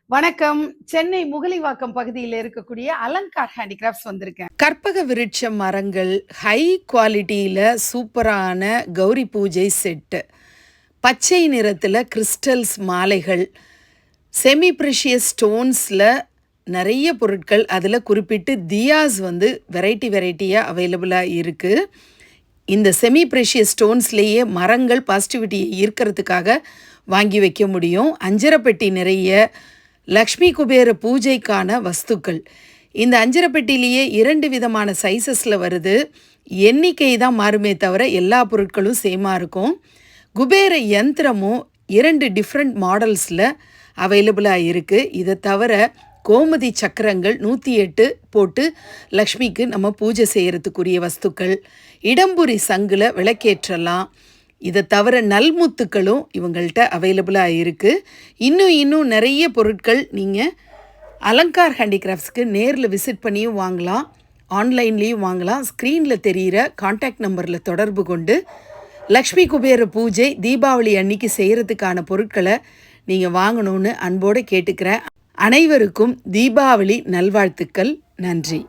வணக்கம். சென்னை முகலிவாக்கம் பகுதியில் இருக்கக்கூடிய அலங்கார் ஹேண்டிகிராஃப்ட்ஸ் வந்திருக்கேன். கற்பக விருட்ச மரங்கள், ஹை குவாலிட்டியில் சூப்பரான கௌரி பூஜை செட்டு, பச்சை நிறத்தில் கிறிஸ்டல்ஸ் மாலைகள், செமி ப்ரெஷியஸ் ஸ்டோன்ஸில் நிறைய பொருட்கள், அதில் குறிப்பிட்டு தியாஸ் வெரைட்டியாக அவைலபிளாக இருக்குது. இந்த செமி ப்ரெஷியஸ் ஸ்டோன்ஸ்லேயே மரங்கள் பாசிட்டிவிட்டியை ஈர்க்கிறதுக்காக வாங்கி வைக்க முடியும். அஞ்சரைப்பெட்டி நிறைய லக்ஷ்மி குபேர பூஜைக்கான வஸ்துக்கள். இந்த அஞ்சரைப்பெட்டிலேயே 2 விதமான சைஸஸில் வருது. எண்ணிக்கை தான் மாறுமே தவிர எல்லா பொருட்களும் சேமாக இருக்கும். குபேர யந்திரமும் 2 டிஃப்ரெண்ட் மாடல்ஸில் அவைலபிளாக இருக்குது. இதை தவிர கோமதி சக்கரங்கள் 108 போட்டு லக்ஷ்மிக்கு நம்ம பூஜை செய்கிறதுக்குரிய வஸ்துக்கள், இடம்புரி சங்கில் விளக்கேற்றலாம். இதை தவிர நல்முத்துக்களும் இவங்கள்ட்ட அவைலபிளாக இருக்குது. இன்னும் நிறைய பொருட்கள் நீங்கள் அலங்கார் ஹேண்டிகிராஃப்ட்ஸ்க்கு நேரில் விசிட் பண்ணியும் வாங்கலாம், ஆன்லைன்லேயும் வாங்கலாம். ஸ்க்ரீனில் தெரிகிற கான்டாக்ட் நம்பரில் தொடர்பு கொண்டு லக்ஷ்மி குபேர பூஜை தீபாவளி அன்னைக்கு செய்கிறதுக்கான பொருட்களை நீங்கள் வாங்கணும்னு அன்போடு கேட்டுக்கிறேன். அனைவருக்கும் தீபாவளி நல்வாழ்த்துக்கள். நன்றி.